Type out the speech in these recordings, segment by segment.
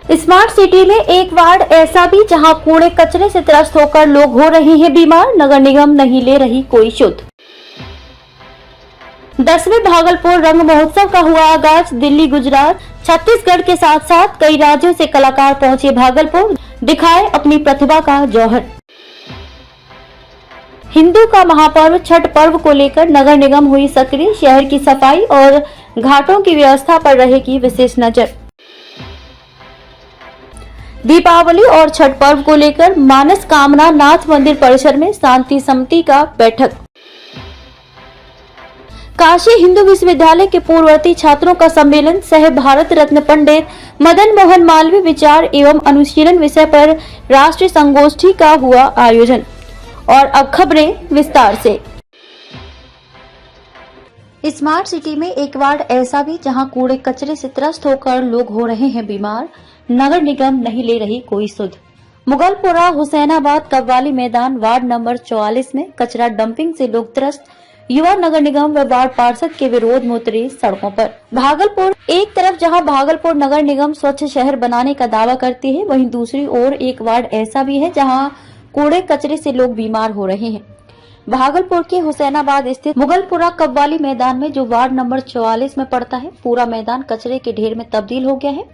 Smart city में एक ward ऐसा भी जहां कूड़े कचरे से त्रस्त होकर लोग हो रहे हैं बीमार, नगर निगम नहीं ले रही कोई शुद्ध। 10वें भागलपुर रंग महोत्सव का हुआ आगाज। दिल्ली, गुजरात, छत्तीसगढ़ के साथ साथ कई राज्यों से कलाकार पहुंचे भागलपुर, दिखाए अपनी प्रतिभा का जौहर। हिंदू का महापर्व छठ पर्व को लेकर नगर निगम हुई सक्रिय। शहर की सफाई और घाटों की व्यवस्था पर रहेगी विशेष नजर। दीपावली और छठ पर्व को लेकर मानस कामना नाथ मंदिर परिसर में शांति समिति का बैठक। काशी हिंदू विश्वविद्यालय के पूर्ववर्ती छात्रों का सम्मेलन सह भारत रत्न पंडित मदन मोहन मालवीय विचार एवं अनुशीलन विषय पर राष्ट्रीय संगोष्ठी का हुआ आयोजन। और अब खबरें विस्तार से। स्मार्ट सिटी में एक वार्ड ऐसा भी जहां कूड़े कचरे से त्रस्त होकर लोग हो रहे हैं बीमार, नगर निगम नहीं ले रही कोई सुध। मुगलपुरा, हुसैनाबाद, कव्वाली मैदान, वार्ड नंबर 44 में कचरा डंपिंग से लोग त्रस्त। युवा नगर निगम व वार्ड पार्षद के विरोध में उतरे सड़कों पर। भागलपुर एक तरफ जहां भागलपुर नगर निगम स्वच्छ शहर बनाने का दावा करती है, वहीं दूसरी ओर एक वार्ड ऐसा भी है जहां कूड़े कचरे से लोग बीमार हो रहे हैं। भागलपुर के हुसैनाबाद स्थित मुगलपुरा कव्वाली मैदान में जो वार्ड नंबर 44 में पड़ता है, पूरा मैदान कचरे के ढेर में तब्दील हो गया है।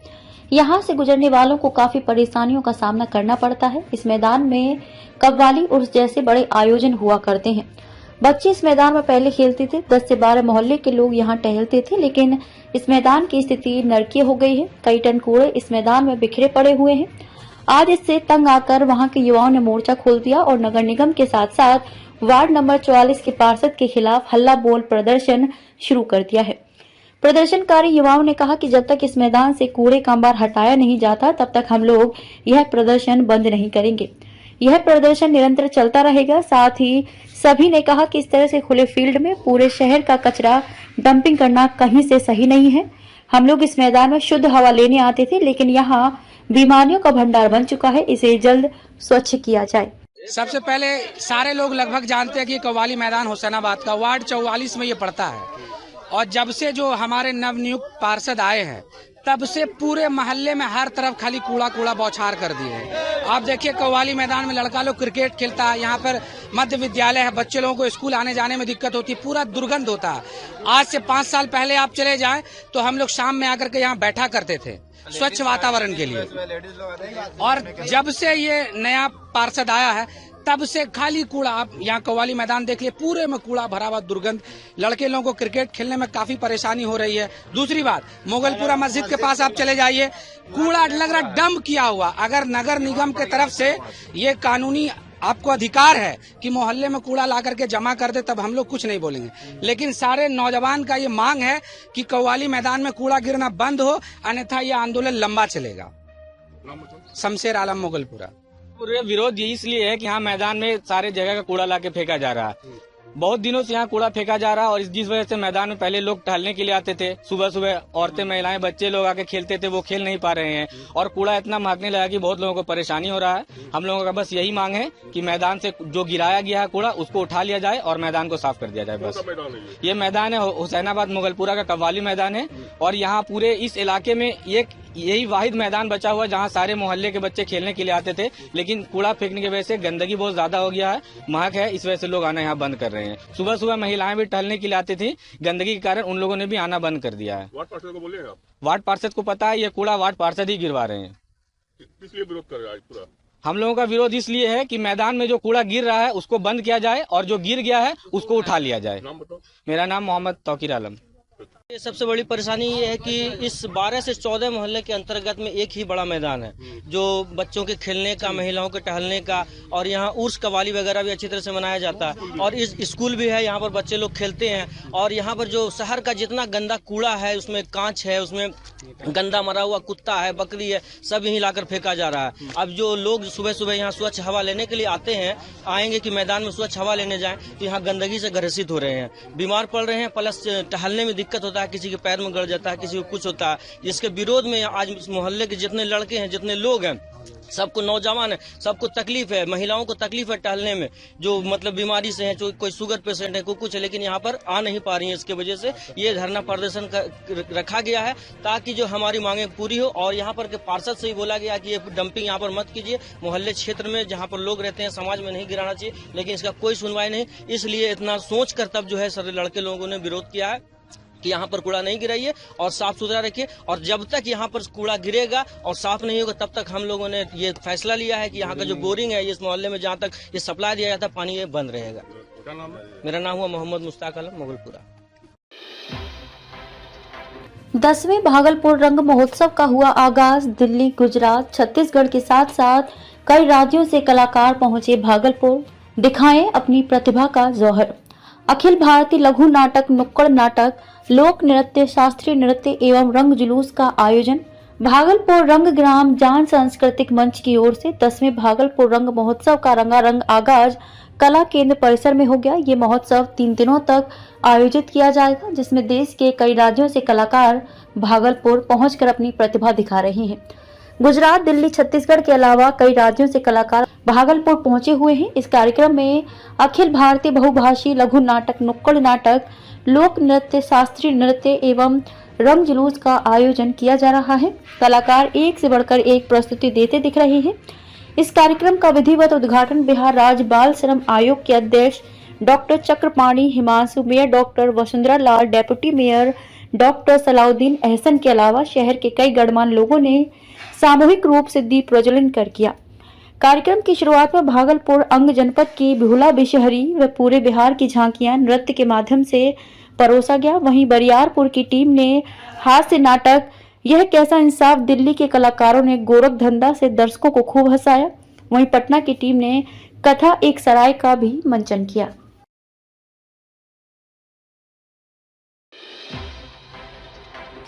यहाँ से गुजरने वालों को काफी परेशानियों का सामना करना पड़ता है। इस मैदान में कव्वाली उर्स जैसे बड़े आयोजन हुआ करते हैं। बच्चे इस मैदान में पहले खेलते थे। 10 से 12 मोहल्ले के लोग यहाँ टहलते थे, लेकिन इस मैदान की स्थिति नरकीय हो गई है। कई टन कूड़े इस मैदान में बिखरे पड़े हुए हैं। आज इससे तंग आकर वहां के युवाओं ने मोर्चा खोल दिया और नगर निगम के साथ साथ वार्ड नंबर 44 के पार्षद के खिलाफ हल्ला बोल प्रदर्शन शुरू कर दिया है। प्रदर्शनकारी युवाओं ने कहा कि जब तक इस मैदान से कूड़े का अंबार हटाया नहीं जाता, तब तक हम लोग यह प्रदर्शन बंद नहीं करेंगे। यह प्रदर्शन निरंतर चलता रहेगा। साथ ही सभी ने कहा कि इस तरह से खुले फील्ड में पूरे शहर का कचरा डंपिंग करना कहीं से सही नहीं है। हम लोग इस मैदान में शुद्ध हवा लेने आते थे, लेकिन यहाँ बीमारियों का भंडार बन चुका है। इसे जल्द स्वच्छ किया जाए। सबसे पहले सारे लोग लगभग जानते हैं कि कव्वाली मैदान हुसैनाबाद का वार्ड 44 में ये पड़ता है। और जब से जो हमारे नवनियुक्त पार्षद आए हैं, तब से पूरे मोहल्ले में हर तरफ खाली कूड़ा कूड़ा बौछार कर दिए हैं। आप देखिए कव्वाली मैदान में लड़का लोग क्रिकेट खेलता है, यहाँ पर मध्य विद्यालय है, बच्चे लोगों को स्कूल आने जाने में दिक्कत होती है, पूरा दुर्गंध होता है। आज से 5 साल पहले आप चले जाएं तो हम लोग शाम में आकर के यहाँ बैठा करते थे स्वच्छ वातावरण के लिए। और जब से ये नया पार्षद आया है, तब से खाली कूड़ा। आप यहाँ कव्वाली मैदान देख लिए, पूरे में कूड़ा भरा हुआ, दुर्गंध। लड़के लोगों को क्रिकेट खेलने में काफी परेशानी हो रही है। दूसरी बात, मुगलपुरा मस्जिद के पास आप चले जाइए, कूड़ा लग रहा डंप किया हुआ। अगर नगर निगम के तरफ से ये कानूनी आपको अधिकार है कि मोहल्ले में कूड़ा ला करके जमा कर दे, तब हम लोग कुछ नहीं बोलेंगे। लेकिन सारे नौजवान का ये मांग है कि कव्वाली मैदान में कूड़ा गिरना बंद हो, अन्यथा ये आंदोलन लंबा चलेगा। शमशेर आलम, मुगलपुरा। पूरे विरोध ये इसलिए है कि यहाँ मैदान में सारे जगह का कूड़ा लाके फेंका जा रहा है। बहुत दिनों से यहाँ कूड़ा फेंका जा रहा है और जिस वजह से मैदान में पहले लोग टहलने के लिए आते थे, सुबह सुबह औरतें, महिलाएं, बच्चे लोग आके खेलते थे, वो खेल नहीं पा रहे हैं और कूड़ा इतना महकने लगा कि बहुत लोगों को परेशानी हो रहा है। हम लोगों का बस यही मांग है कि मैदान से जो गिराया गया है कूड़ा, उसको उठा लिया जाए और मैदान को साफ कर दिया जाए। बस ये मैदान है हुसैनाबाद मुगलपुरा का कव्वाली मैदान है और यहाँ पूरे इस इलाके में यही वाहिद मैदान बचा हुआ जहाँ सारे मोहल्ले के बच्चे खेलने के लिए आते थे, लेकिन कूड़ा फेंकने की वजह से गंदगी बहुत ज्यादा हो गया है, महक है, इस वजह से लोग आना यहाँ बंद कर रहे हैं। सुबह सुबह महिलाएं भी टहलने के लिए आती थी, गंदगी के कारण उन लोगों ने भी आना बंद कर दिया है। वार्ड पार्षद को बोले आप? वार्ड पार्षद को पता है, ये कूड़ा वार्ड पार्षद ही गिरवा रहे हैं। किस लिए विरोध कर रहे हैं पूरा? हम लोगों का विरोध इसलिए है कि मैदान में जो कूड़ा गिर रहा है उसको बंद किया जाए और जो गिर गया है उसको उठा लिया जाए। नाम बताओ। मेरा नाम मोहम्मद तौकीर आलम। ये सबसे बड़ी परेशानी ये है कि इस 12 से 14 मोहल्ले के अंतर्गत में एक ही बड़ा मैदान है जो बच्चों के खेलने का, महिलाओं के टहलने का, और यहाँ उर्स कव्वाली वगैरह भी अच्छी तरह से मनाया जाता है और इस स्कूल भी है, यहाँ पर बच्चे लोग खेलते हैं। और यहाँ पर जो शहर का जितना गंदा कूड़ा है, उसमें कांच है, उसमें गंदा मरा हुआ कुत्ता है, बकरी है, सब यहीं लाकर फेंका जा रहा है। अब जो लोग सुबह सुबह यहाँ स्वच्छ हवा लेने के लिए आएंगे कि मैदान में स्वच्छ हवा लेने जाएं, तो यहाँ गंदगी से ग्रसित हो रहे हैं, बीमार पड़ रहे हैं, प्लस टहलने में दिक्कत होता है, किसी के पैर में गड़ जाता है, किसी को कुछ होता है। जिसके विरोध में आज इस मोहल्ले के जितने लड़के हैं, जितने लोग हैं, सबको नौजवान है, सबको तकलीफ है, महिलाओं को तकलीफ है टहलने में, जो मतलब बीमारी से है, जो कोई शुगर पेशेंट है, कोई कुछ है, लेकिन यहाँ पर आ नहीं पा रही है। इसके वजह से ये धरना प्रदर्शन रखा गया है ताकि जो हमारी मांगे पूरी हो। और यहाँ पर के पार्षद से ही बोला गया कि ये डंपिंग यहाँ पर मत कीजिए, मोहल्ले क्षेत्र में जहाँ पर लोग रहते हैं समाज में नहीं गिराना चाहिए, लेकिन इसका कोई सुनवाई नहीं। इसलिए इतना सोच कर तब जो है सारे लड़के लोगों ने विरोध किया है कि यहाँ पर कूड़ा नहीं गिराइए और साफ सुथरा रखिए। और जब तक यहाँ पर कूड़ा गिरेगा और साफ नहीं होगा तब तक हम लोगों ने ये फैसला लिया है कि यहाँ का जो बोरिंग है इस मोहल्ले में जहाँ तक ये सप्लाई दिया जाता है पानी ये बंद रहेगा। क्या नाम है? मेरा नाम हुआ मोहम्मद मुश्ताक आलम, मुगलपुरा। 10वें भागलपुर रंग महोत्सव का हुआ आगाज। दिल्ली, गुजरात, छत्तीसगढ़ के साथ साथ कई राज्यों से कलाकार पहुंचे भागलपुर, दिखाएं अपनी प्रतिभा का जौहर। अखिल भारतीय लघु नाटक, नुक्कड़ नाटक, लोक नृत्य, शास्त्रीय नृत्य एवं रंग जुलूस का आयोजन भागलपुर रंग ग्राम जान सांस्कृतिक मंच की ओर से 10वें भागलपुर रंग महोत्सव का रंगारंग आगाज कला केंद्र परिसर में हो गया। ये महोत्सव 3 दिनों तक आयोजित किया जाएगा, जिसमें देश के कई राज्यों से कलाकार भागलपुर पहुंचकर अपनी प्रतिभा दिखा रहे हैं। गुजरात, दिल्ली, छत्तीसगढ़ के अलावा कई राज्यों से कलाकार भागलपुर पहुंचे हुए हैं। इस कार्यक्रम में अखिल भारतीय बहुभाषी लघु नाटक, नुक्कड़ नाटक, लोक नृत्य, शास्त्रीय नृत्य एवं रंग जुलूस का आयोजन किया जा रहा है। कलाकार एक से बढ़कर एक प्रस्तुति देते दिख रहे हैं। इस कार्यक्रम का विधिवत उद्घाटन बिहार राज्य बाल श्रम आयोग के अध्यक्ष doctor Chakrapani Himanshu, mayor doctor Vasundhara Lal, deputy mayor doctor Salauddin Ahsan के अलावा शहर के कई गणमान्य लोगों ने सामूहिक रूप से दीप प्रज्वलन कर किया। कार्यक्रम की शुरुआत में भागलपुर अंग जनपद की बिहुला बिशहरी व पूरे बिहार की झांकियां नृत्य के माध्यम से परोसा गया। वहीं बरियारपुर की टीम ने हास्य नाटक यह कैसा इंसाफ, दिल्ली के कलाकारों ने गोरख धंधा से दर्शकों को खूब हंसाया। वहीं पटना की टीम ने कथा एक सराय का भी मंचन किया।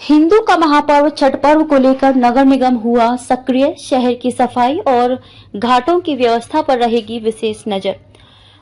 हिंदू का महापर्व छठ पर्व को लेकर नगर निगम हुआ सक्रिय। शहर की सफाई और घाटों की व्यवस्था पर रहेगी विशेष नजर।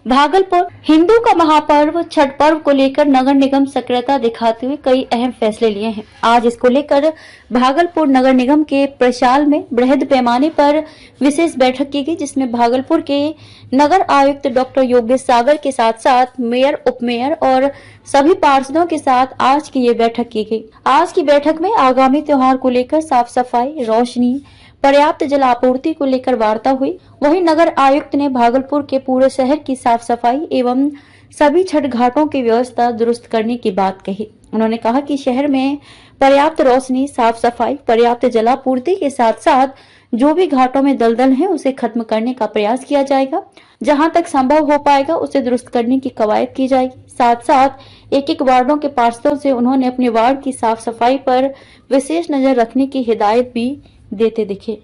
भागलपुर हिंदू का महापर्व छठ पर्व को लेकर नगर निगम सक्रियता दिखाते हुए कई अहम फैसले लिए हैं। आज इसको लेकर भागलपुर नगर निगम के प्रशाल में बृहद पैमाने पर विशेष बैठक की गई, जिसमें भागलपुर के नगर आयुक्त डॉक्टर योगेश सागर के साथ साथ मेयर, उपमेयर और सभी पार्षदों के साथ आज की ये बैठक की गई। आज की बैठक में आगामी त्योहार को लेकर साफ सफाई, रोशनी, पर्याप्त जल आपूर्ति को लेकर वार्ता हुई। वहीं नगर आयुक्त ने भागलपुर के पूरे शहर की साफ सफाई एवं सभी छठ घाटों की व्यवस्था दुरुस्त करने की बात कही। उन्होंने कहा कि शहर में पर्याप्त रोशनी, साफ सफाई, पर्याप्त जलापूर्ति के साथ साथ जो भी घाटों में दलदल है उसे खत्म करने का प्रयास किया जाएगा। जहां तक संभव हो पाएगा उसे दुरुस्त करने की कवायद की जाएगी। साथ साथ एक वार्डों के पार्षदों से उन्होंने अपने वार्ड की साफ सफाई पर विशेष नजर रखने की हिदायत भी देते दिखे।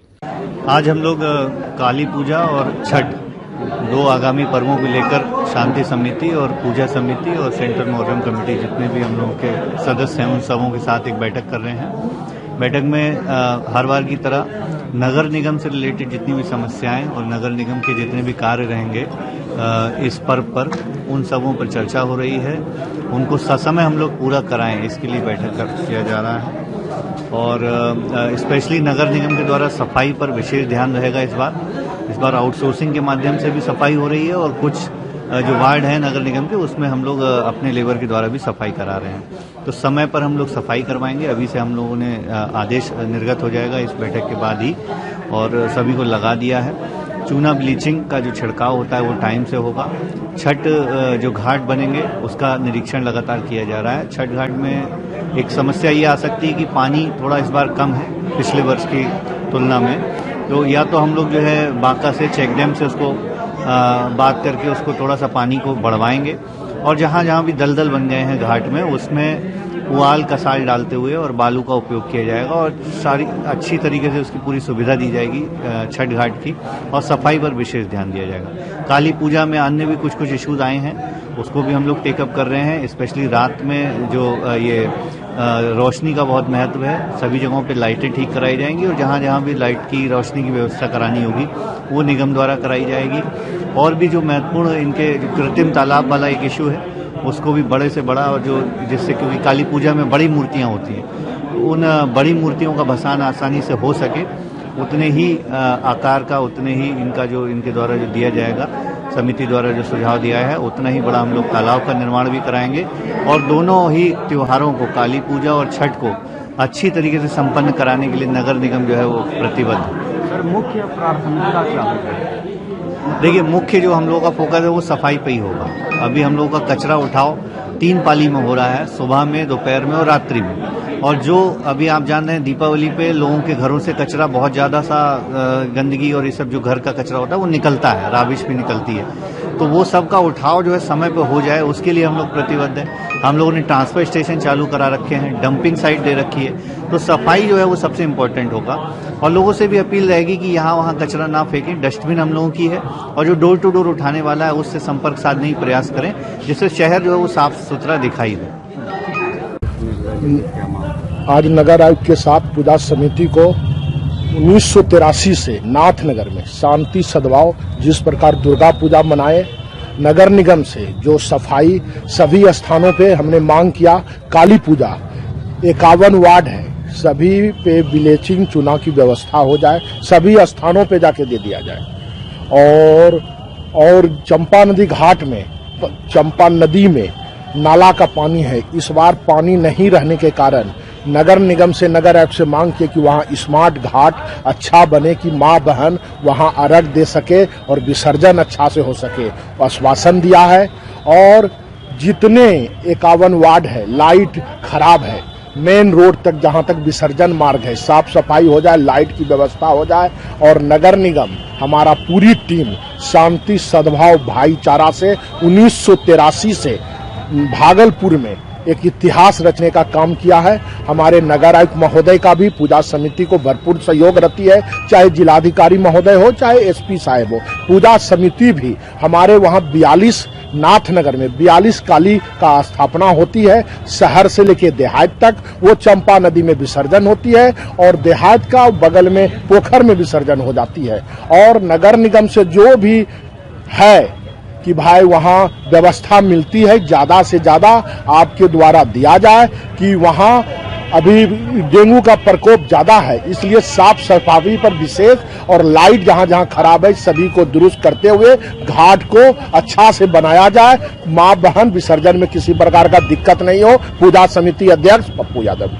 आज हम लोग काली पूजा और छठ दो आगामी पर्वों को लेकर शांति समिति और पूजा समिति और सेंट्रल मोहर्रम कमेटी जितने भी हम लोगों के सदस्य हैं उन सबों के साथ एक बैठक कर रहे हैं। बैठक में हर बार की तरह नगर निगम से रिलेटेड जितनी भी समस्याएं और नगर निगम के जितने भी कार्य रहेंगे इस पर्व पर उन सबों पर चर्चा हो रही है। उनको ससमय हम लोग पूरा कराएं इसके लिए बैठक किया जा रहा है। और स्पेशली नगर निगम के द्वारा सफाई पर विशेष ध्यान रहेगा। इस बार आउटसोर्सिंग के माध्यम से भी सफाई हो रही है और कुछ जो वार्ड हैं नगर निगम के उसमें हम लोग अपने लेबर के द्वारा भी सफाई करा रहे हैं। तो समय पर हम लोग सफाई करवाएंगे। अभी से हम लोगों ने आदेश निर्गत हो जाएगा इस बैठक के बाद ही और सभी को लगा दिया है। चूना ब्लीचिंग का जो छिड़काव होता है वो टाइम से होगा। छठ जो घाट बनेंगे उसका निरीक्षण लगातार किया जा रहा है। छठ घाट में एक समस्या ये आ सकती है कि पानी थोड़ा इस बार कम है पिछले वर्ष की तुलना में, तो या तो हम लोग जो है बांका से चेक डैम से उसको बात करके उसको थोड़ा सा पानी को बढ़वाएंगे और जहाँ जहाँ भी दलदल बन गए हैं घाट में उसमें पुआल कसाल डालते हुए और बालू का उपयोग किया जाएगा और सारी अच्छी तरीके से उसकी पूरी सुविधा दी जाएगी छठ घाट की और सफाई पर विशेष ध्यान दिया जाएगा। काली पूजा में अन्य भी कुछ इश्यूज आए हैं उसको भी हम लोग टेकअप कर रहे हैं। स्पेशली रात में जो ये रोशनी का बहुत महत्व है। सभी जगहों पे लाइटें ठीक कराई जाएंगी और जहाँ जहाँ भी लाइट की रोशनी की व्यवस्था करानी होगी वो निगम द्वारा कराई जाएगी। और भी जो महत्वपूर्ण इनके जो कृत्रिम तालाब वाला एक इशू है उसको भी बड़े से बड़ा और जो जिससे क्योंकि काली पूजा में बड़ी मूर्तियाँ होती हैं उन बड़ी मूर्तियों का भसान आसानी से हो सके उतने ही आकार का, उतने ही इनका जो इनके द्वारा जो दिया जाएगा, समिति द्वारा जो सुझाव दिया है, उतना ही बड़ा हम लोग तालाब का निर्माण भी कराएंगे और दोनों ही त्योहारों को, काली पूजा और छठ को अच्छी तरीके से संपन्न कराने के लिए नगर निगम जो है वो प्रतिबद्ध है। सर, मुख्य प्राथमिकता क्या होगी? देखिए, मुख्य जो हम लोगों का फोकस है वो सफाई पे ही होगा। अभी हम लोगों का कचरा उठाओ 3 पाली में हो रहा है, सुबह में, दोपहर में और रात्रि में। और जो अभी आप जान रहे हैं दीपावली पे लोगों के घरों से कचरा बहुत ज़्यादा सा गंदगी और ये सब जो घर का कचरा होता है वो निकलता है, राबिश भी निकलती है, तो वो सब का उठाव जो है समय पे हो जाए, उसके लिए हम लोग प्रतिबद्ध हैं। हम लोगों ने ट्रांसफर स्टेशन चालू करा रखे हैं, डंपिंग साइट दे रखी है, तो सफाई जो है वो सबसे इम्पोर्टेंट होगा। और लोगों से भी अपील रहेगी कि यहाँ वहाँ कचरा ना फेंकें, डस्टबिन हम लोगों की है, और जो डोर टू डोर उठाने वाला है उससे संपर्क साधने की प्रयास करें, जिससे शहर जो है वो साफ सुथरा दिखाई दे। आज नगर आयुक्त के साथ पूजा समिति को 1983 से नाथनगर में शांति सद्भाव, जिस प्रकार दुर्गा पूजा मनाए, नगर निगम से जो सफाई सभी स्थानों पे हमने मांग किया, काली पूजा 51 वार्ड है, सभी पे ब्लीचिंग चूना की व्यवस्था हो जाए, सभी स्थानों पे जाके दे दिया जाए। और चंपा नदी घाट में, चंपा नदी में नाला का पानी है, इस बार पानी नहीं रहने के कारण नगर निगम से, नगर आयुक्त से मांग की कि वहाँ स्मार्ट घाट अच्छा बने कि माँ बहन वहाँ अर्घ दे सके और विसर्जन अच्छा से हो सके, आश्वासन दिया है। और जितने 51 वार्ड है, लाइट खराब है, मेन रोड तक जहाँ तक विसर्जन मार्ग है, साफ सफाई हो जाए, लाइट की व्यवस्था हो जाए। और नगर निगम, हमारा पूरी टीम शांति सद्भाव भाईचारा से 1983 से भागलपुर में एक इतिहास रचने का काम किया है। हमारे नगर आयुक्त महोदय का भी पूजा समिति को भरपूर सहयोग रहती है, चाहे जिलाधिकारी महोदय हो, चाहे एसपी साहब हो। पूजा समिति भी हमारे वहाँ 42 नाथनगर में 42 काली का स्थापना होती है। शहर से लेके देहात तक वो चंपा नदी में विसर्जन होती है और देहात का बगल में पोखर में विसर्जन हो जाती है। और नगर निगम से जो भी है कि भाई वहाँ व्यवस्था मिलती है, ज़्यादा से ज़्यादा आपके द्वारा दिया जाए कि वहाँ अभी डेंगू का प्रकोप ज़्यादा है, इसलिए साफ सफाई पर विशेष, और लाइट जहाँ जहाँ खराब है सभी को दुरुस्त करते हुए घाट को अच्छा से बनाया जाए, माँ बहन विसर्जन में किसी प्रकार का दिक्कत नहीं हो। पूजा समिति अध्यक्ष पप्पू यादव।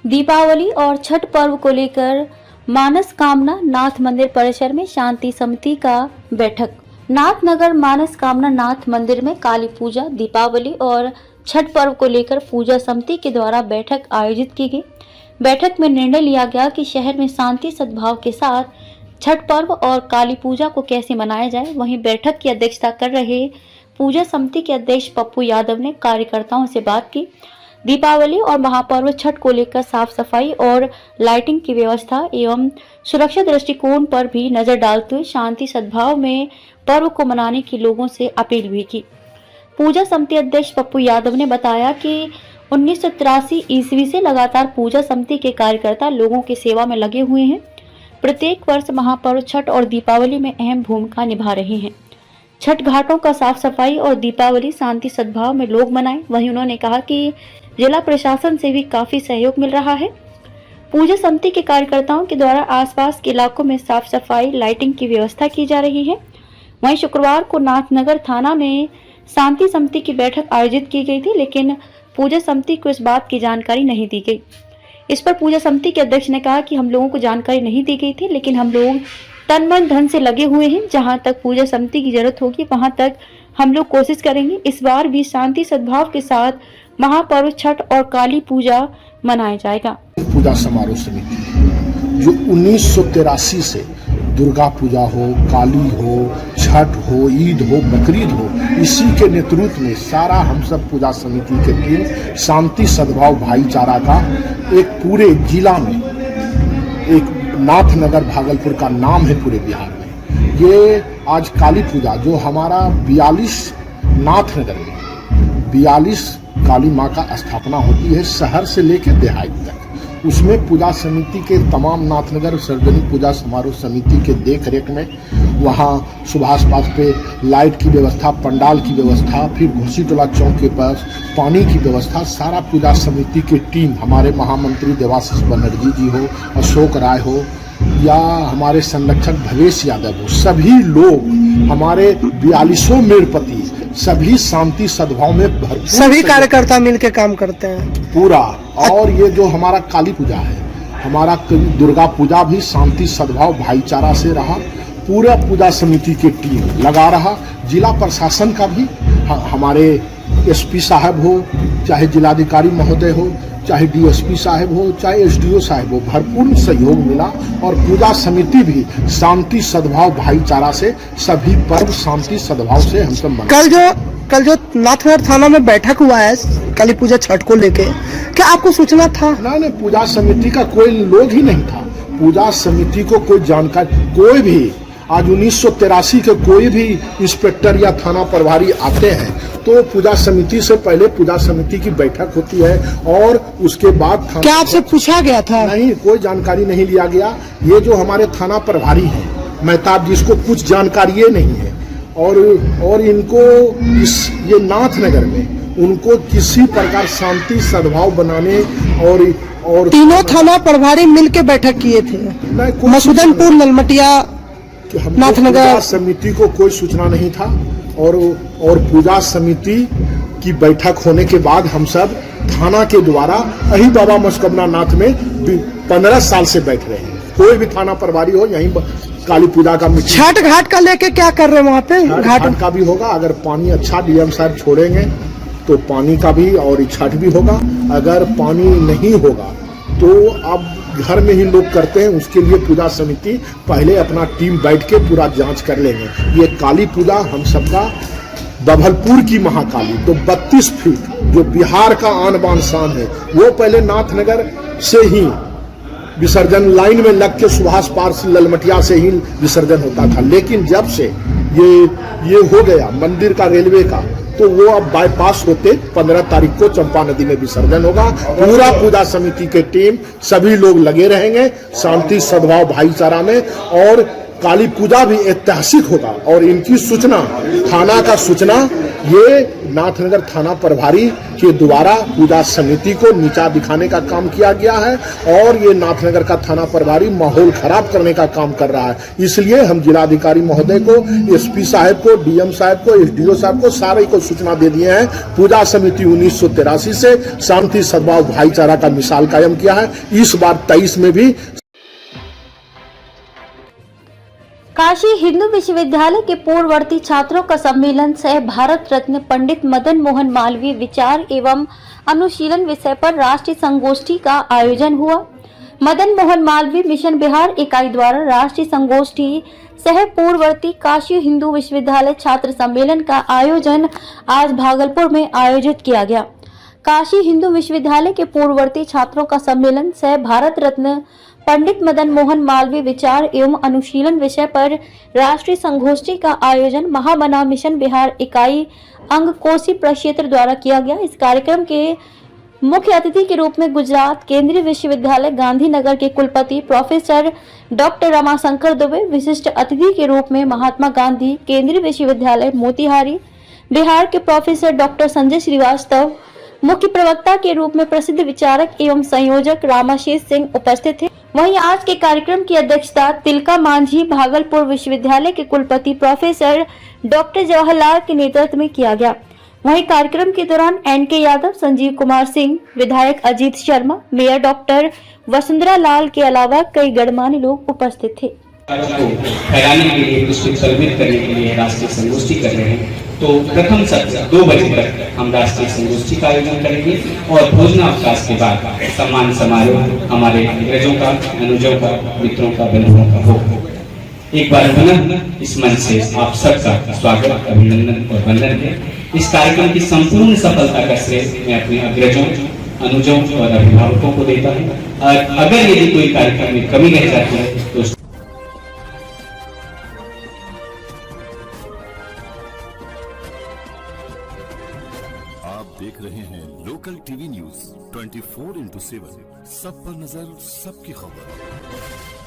दीपावली और छठ पर्व को लेकर मानस कामना नाथ मंदिर परिसर में शांति समिति का बैठक। नाथनगर मानस कामना नाथ मंदिर में काली पूजा, दीपावली और छठ पर्व को लेकर पूजा समिति के द्वारा बैठक आयोजित की गई। बैठक में निर्णय लिया गया कि शहर में शांति सद्भाव के साथ छठ पर्व और काली पूजा को कैसे मनाया जाए। वहीं बैठक की अध्यक्षता कर रहे पूजा समिति के अध्यक्ष पप्पू यादव ने कार्यकर्ताओं से बात की। दीपावली और महापर्व छठ को लेकर साफ सफाई और लाइटिंग की व्यवस्था एवं सुरक्षा दृष्टिकोण पर भी नजर डालते हुए शांति सद्भाव में पर्व को मनाने की लोगों से अपील भी की। पूजा समिति अध्यक्ष पप्पू यादव ने बताया कि 1983 ईस्वी से लगातार पूजा समिति के कार्यकर्ता लोगों की सेवा में लगे हुए हैं। प्रत्येक वर्ष महापर्व छठ और दीपावली में अहम भूमिका निभा रहे हैं। छठ घाटों का साफ सफाई और दीपावली शांति सद्भाव में लोग मनाएं। वहीं उन्होंने कहा कि जिला प्रशासन से भी काफी सहयोग मिल रहा है। पूजा समिति के कार्यकर्ताओं के द्वारा आसपास के इलाकों में साफ सफाई, लाइटिंग की व्यवस्था की जा रही है। वहीं शुक्रवार को नाथनगर थाना में शांति समिति की बैठक आयोजित की गई थी, लेकिन पूजा समिति को इस बात की जानकारी नहीं दी गई। इस पर पूजा समिति के अध्यक्ष ने कहा कि हम लोगों को जानकारी नहीं दी गई थी, लेकिन हम लोग तन मन धन से लगे हुए हैं। जहां तक पूजा समिति की जरूरत होगी वहां तक हम लोग कोशिश करेंगे। इस बार भी शांति सद्भाव के साथ महापर्व छठ और काली पूजा मनाया जाएगा। पूजा समारोह समिति जो 1983 से दुर्गा पूजा हो, काली हो, छठ हो, ईद हो, बकरीद हो, इसी के नेतृत्व में सारा हम सब पूजा समिति के टीम शांति सद्भाव भाईचारा का एक पूरे जिला में, एक नाथनगर भागलपुर का नाम है पूरे बिहार में। ये आज काली पूजा जो हमारा 42 नाथनगर में 42 काली माँ का स्थापना होती है, शहर से लेकर देहात तक। उसमें पूजा समिति के तमाम नाथनगर सार्वजनिक पूजा समारोह समिति के देख रेख में वहाँ सुभाष पास पे लाइट की व्यवस्था, पंडाल की व्यवस्था, फिर घोसी टोला चौक के पास पानी की व्यवस्था, सारा पूजा समिति की टीम, हमारे महामंत्री देवाशीष बनर्जी जी हो, अशोक राय हो या हमारे संरक्षक भवेश यादव हो, सभी लोग हमारे 42 मेड़पति सभी शांति सद्भाव में भरपूर, सभी कार्यकर्ता मिलकर काम करते हैं पूरा। और ये जो हमारा काली पूजा है, हमारा दुर्गा पूजा भी शांति सद्भाव भाईचारा से रहा, पूरा पूजा समिति की टीम लगा रहा। जिला प्रशासन का भी हमारे एसपी साहब हो, चाहे जिलाधिकारी महोदय हो, चाहे डीएसपी साहब हो, चाहे एसडीओ साहब हो, भरपूर सहयोग मिला और पूजा समिति भी शांति सद्भाव भाईचारा से सभी पर्व शांति सद्भाव से हम सब मनाते। कल जो नाथनगर थाना में बैठक हुआ है काली पूजा छठ को लेके, क्या आपको सूचना था? नहीं, पूजा समिति का कोई लोग ही नहीं था। पूजा समिति को कोई जानकारी, कोई भी आज 1983 के कोई भी इंस्पेक्टर या थाना प्रभारी आते हैं तो पूजा समिति से पहले पूजा समिति की बैठक होती है और उसके बाद क्या आपसे पूछा गया था? नहीं, कोई जानकारी नहीं लिया गया। ये जो हमारे थाना प्रभारी हैं मेहताब, जिसको कुछ जानकारी नहीं है और इनको ये नाथनगर में उनको किसी प्रकार शांति सद्भाव बनाने और तीनों थाना प्रभारी मिलकर बैठक किए थे, मसूदनपुर, ललमटिया, नाथनगर। समिति को कोई सूचना नहीं था और पूजा समिति की बैठक होने के बाद हम सब थाना के द्वारा अही बाबा मस्कबना नाथ में 15 साल से बैठ रहे हैं। कोई भी थाना प्रभारी हो, यहीं काली पूजा का छठ घाट का लेके क्या कर रहे हैं वहाँ पे? घाट का भी होगा, अगर पानी अच्छा डीएम साहब छोड़ेंगे तो पानी का भी और छठ भी होगा। अगर पानी नहीं होगा तो अब घर में ही लोग करते हैं, उसके लिए पूजा समिति पहले अपना टीम बैठ के पूरा जांच कर लेंगे। ये काली पूजा हम सबका बभलपुर की महाकाली, तो 32 फीट जो बिहार का आन बान शान है, वो पहले नाथनगर से ही विसर्जन लाइन में लग के सुभाष पार्क ललमटिया से ही विसर्जन होता था। लेकिन जब से ये हो गया मंदिर का रेलवे का, तो वो अब बाईपास होते 15 तारीख को चंपा नदी में विसर्जन होगा। पूरा पूजा समिति के टीम सभी लोग लगे रहेंगे शांति सद्भाव भाईचारा में और काली पूजा भी ऐतिहासिक होगा। और इनकी सूचना, थाना का सूचना ये नाथनगर थाना प्रभारी के द्वारा पूजा समिति को नीचा दिखाने का काम किया गया है और ये नाथनगर का थाना प्रभारी माहौल खराब करने का काम कर रहा है। इसलिए हम जिलाधिकारी महोदय को, एसपी साहब को, डीएम साहब को, एसडीओ साहब को, सारे को सूचना दे दिए हैं। पूजा समिति 1983 से शांति सद्भाव भाईचारा का मिसाल कायम किया है। इस बार 23 में भी काशी हिंदू विश्वविद्यालय के पूर्ववर्ती छात्रों का सम्मेलन सह भारत रत्न पंडित मदन मोहन मालवीय विचार एवं अनुशीलन विषय पर राष्ट्रीय संगोष्ठी का आयोजन हुआ। मदन मोहन मालवीय मिशन बिहार इकाई द्वारा राष्ट्रीय संगोष्ठी सह पूर्ववर्ती काशी हिंदू विश्वविद्यालय छात्र सम्मेलन का आयोजन आज भागलपुर में आयोजित किया गया। काशी हिंदू विश्वविद्यालय के पूर्ववर्ती छात्रों का सम्मेलन सह भारत रत्न पंडित मदन मोहन मालवीय विचार एवं अनुशीलन विषय पर राष्ट्रीय संगोष्ठी का आयोजन महामना मिशन बिहार इकाई अंग कोसी प्रक्षेत्र द्वारा किया गया। इस कार्यक्रम के मुख्य अतिथि के रूप में गुजरात केंद्रीय विश्वविद्यालय गांधीनगर के कुलपति प्रोफेसर डॉक्टर रमाशंकर दुबे, विशिष्ट अतिथि के रूप में महात्मा गांधी केंद्रीय विश्वविद्यालय मोतिहारी बिहार के प्रोफेसर डॉक्टर संजय श्रीवास्तव, मुख्य प्रवक्ता के रूप में प्रसिद्ध विचारक एवं संयोजक रामाशीष सिंह उपस्थित थे। वहीं आज के कार्यक्रम की अध्यक्षता तिलका मांझी भागलपुर विश्वविद्यालय के कुलपति प्रोफेसर डॉक्टर जवाहरलाल के नेतृत्व में किया गया। वहीं कार्यक्रम के दौरान एनके यादव, संजीव कुमार सिंह, विधायक अजीत शर्मा, मेयर डॉक्टर वसुंधरा लाल के अलावा कई गणमान्य लोग उपस्थित थे। फैलाने के लिए, उसको संमिलित करने के लिए राष्ट्रीय संगोष्ठी कर रहे हैं। तो प्रथम सत्र 2 बजे तक हम राष्ट्रीय संगोष्ठी का आयोजन करेंगे और भोजनावकाश के बाद सम्मान समारोह हमारे अग्रजों का, अनुजों का, मित्रों का, बंधुओं का होगा। एक बार पुनः इस मंच से आप सबका स्वागत, अभिनंदन और वंदन है। इस कार्यक्रम की संपूर्ण सफलता का श्रेय मैं अपने अग्रजों, अनुजों और अभिभावकों को देता हूँ। और अगर यदि कोई कार्यक्रम में कमी रह जाती है तो आप देख रहे हैं लोकल टीवी न्यूज 24x7 सब पर नजर, सबकी खबर।